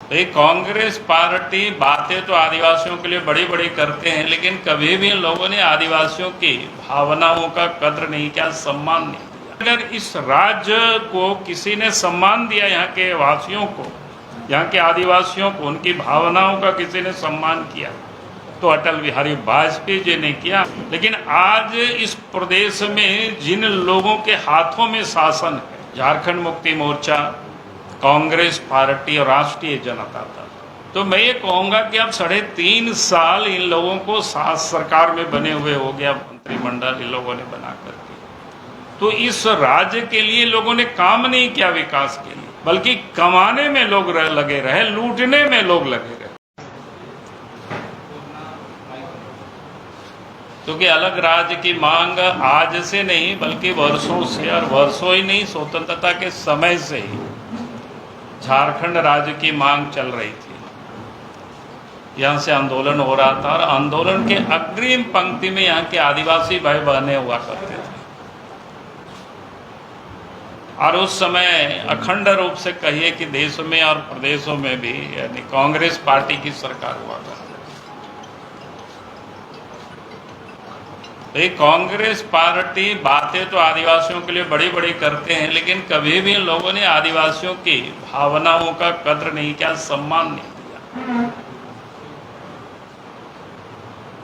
भाई कांग्रेस पार्टी बातें तो आदिवासियों के लिए बड़ी बड़ी करते हैं, लेकिन कभी भी इन लोगों ने आदिवासियों की भावनाओं का कद्र नहीं किया, सम्मान नहीं दिया। अगर इस राज्य को किसी ने सम्मान दिया, यहाँ के वासियों को, यहाँ के आदिवासियों को, उनकी भावनाओं का किसी ने सम्मान किया, तो अटल बिहारी वाजपेयी जी ने किया। लेकिन आज इस प्रदेश में जिन लोगों के हाथों में शासन है, झारखंड मुक्ति मोर्चा, कांग्रेस पार्टी और राष्ट्रीय जनता दल, तो मैं ये कहूंगा कि अब 3.5 साल इन लोगों को सरकार में बने हुए हो गया, मंत्रिमंडल इन लोगों ने बना करके, तो इस राज्य के लिए लोगों ने काम नहीं किया विकास के लिए, बल्कि कमाने में लोग लगे रहे, लूटने में लोग लगे रहे। क्योंकि अलग राज्य की मांग आज से नहीं बल्कि वर्षों से, और वर्षों ही नहीं, स्वतंत्रता के समय से ही झारखंड राज्य की मांग चल रही थी। यहाँ से आंदोलन हो रहा था और आंदोलन के अग्रिम पंक्ति में यहाँ के आदिवासी भाई बहनें हुआ करते थे, और उस समय अखंड रूप से कहिए कि देश में और प्रदेशों में भी यानी कांग्रेस पार्टी की सरकार हुआ करती। कांग्रेस पार्टी बातें तो आदिवासियों के लिए बड़ी बड़ी करते हैं, लेकिन कभी भी इन लोगों ने आदिवासियों की भावनाओं का कद्र नहीं किया, सम्मान नहीं दिया।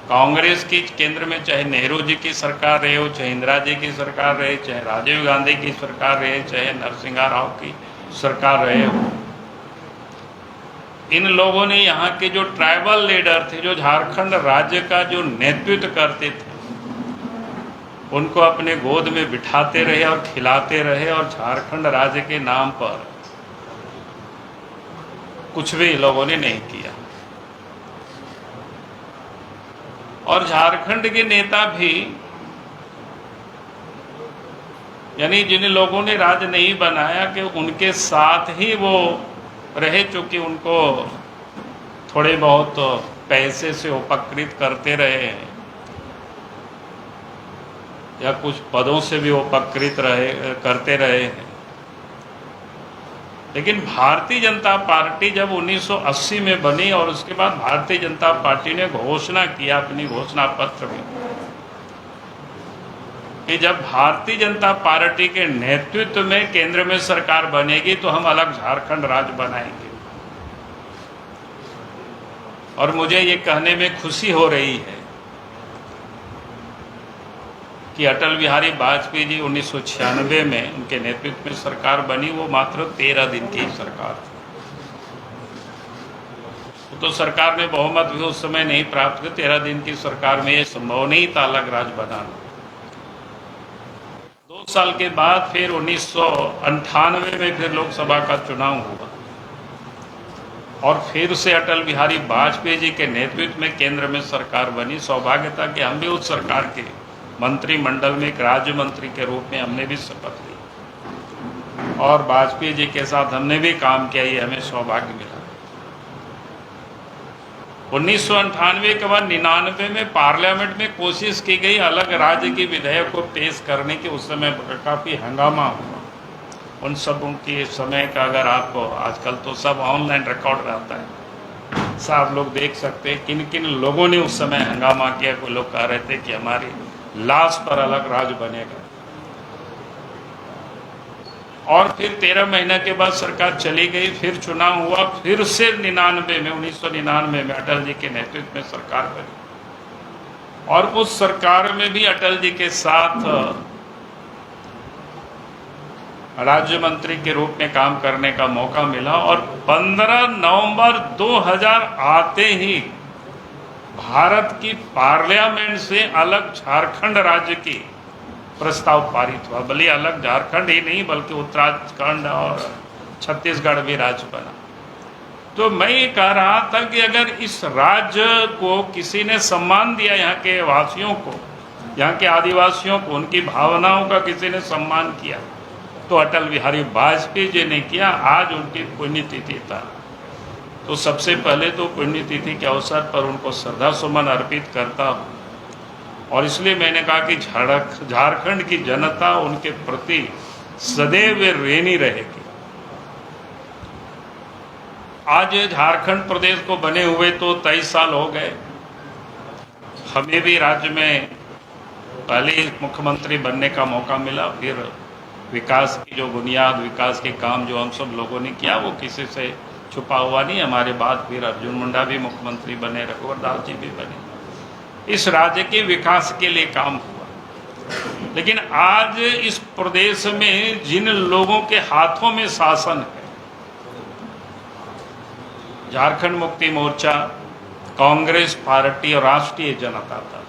कांग्रेस की केंद्र में चाहे नेहरू जी की सरकार रहे हो, चाहे इंदिरा जी की सरकार रहे, चाहे राजीव गांधी की सरकार रहे, चाहे नरसिंह राव की सरकार रहे हो, इन लोगों ने यहाँ के जो ट्राइबल लीडर थे, जो झारखंड राज्य का जो नेतृत्व करते थे, उनको अपने गोद में बिठाते रहे और खिलाते रहे, और झारखंड राज्य के नाम पर कुछ भी लोगों ने नहीं किया। और झारखंड के नेता भी, यानी जिन लोगों ने राज्य नहीं बनाया, कि उनके साथ ही वो रहे, चूंकि उनको थोड़े बहुत पैसे से उपकृत करते रहे या कुछ पदों से भी उपकृत करते रहे हैं। लेकिन भारतीय जनता पार्टी जब 1980 में बनी, और उसके बाद भारतीय जनता पार्टी ने घोषणा किया अपनी घोषणा पत्र में कि जब भारतीय जनता पार्टी के नेतृत्व में केंद्र में सरकार बनेगी तो हम अलग झारखंड राज्य बनाएंगे। और मुझे ये कहने में खुशी हो रही है कि अटल बिहारी वाजपेयी जी 1996 में उनके नेतृत्व में सरकार बनी, वो मात्र 13 दिन की सरकार थी। तो सरकार में बहुमत भी उस समय नहीं प्राप्त हुई। 13 दिन की सरकार में ये संभव नहीं था अलग राज्य बनाना। 2 साल के बाद फिर 1998 में फिर लोकसभा का चुनाव हुआ, और फिर से अटल बिहारी वाजपेयी जी के नेतृत्व में केंद्र में सरकार बनी। सौभाग्य था कि हम भी उस सरकार के मंत्रिमंडल में एक राज्य मंत्री के रूप में हमने भी शपथ ली, और वाजपेयी जी के साथ हमने भी काम किया, ये हमें सौभाग्य मिला। 1998 के बाद 99 में पार्लियामेंट में कोशिश की गई अलग राज्य की विधेयक को पेश करने की। उस समय काफ़ी हंगामा हुआ उन सब के समय का। अगर आपको आजकल तो सब ऑनलाइन रिकॉर्ड रहता है, सब लोग देख सकते हैं किन किन लोगों ने उस समय हंगामा किया। कोई लोग कह रहे थे कि हमारी लाश पर अलग राज्य बनेगा, और फिर 13 महीने के बाद सरकार चली गई, फिर चुनाव हुआ, फिर से 1999 में अटल जी के नेतृत्व में सरकार बनी, और उस सरकार में भी अटल जी के साथ राज्य मंत्री के रूप में काम करने का मौका मिला। और 15 नवंबर 2000 आते ही भारत की पार्लियामेंट से अलग झारखंड राज्य की प्रस्ताव पारित हुआ। भले अलग झारखंड ही नहीं बल्कि उत्तराखंड और छत्तीसगढ़ भी राज्य बना। तो मैं ये कह रहा था कि अगर इस राज्य को किसी ने सम्मान दिया, यहाँ के वासियों को, यहाँ के आदिवासियों को, उनकी भावनाओं का किसी ने सम्मान किया, तो अटल बिहारी वाजपेयी जी ने किया। आज उनकी पुण्यतिथि था, तो सबसे पहले तो पुण्यतिथि के अवसर पर उनको श्रद्धा सुमन अर्पित करता हूँ। और इसलिए मैंने कहा कि झारखंड की जनता उनके प्रति सदैव ऋणी रहेगी। आज झारखंड प्रदेश को बने हुए तो 23 साल हो गए। हमें भी राज्य में पहले मुख्यमंत्री बनने का मौका मिला, फिर विकास की जो बुनियाद, विकास के काम जो हम सब लोगों ने किया वो किसी से छुपा हुआ नहीं। हमारे बाद फिर अर्जुन मुंडा भी मुख्यमंत्री बने, रघुवर दास जी भी बने। इस राज्य के विकास के लिए काम हुआ। लेकिन आज इस प्रदेश में जिन लोगों के हाथों में शासन है, झारखंड मुक्ति मोर्चा, कांग्रेस पार्टी और राष्ट्रीय जनता दल,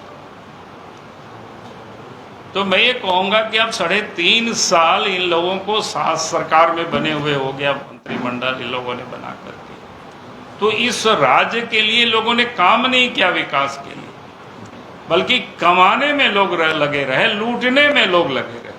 तो मैं ये कहूंगा कि अब 3.5 साल इन लोगों को सरकार में बने हुए हो गया, मंत्रिमंडल इन लोगों ने बना करके, तो इस राज्य के लिए लोगों ने काम नहीं किया विकास के लिए, बल्कि कमाने में लोग लगे रहे, लूटने में लोग लगे रहे।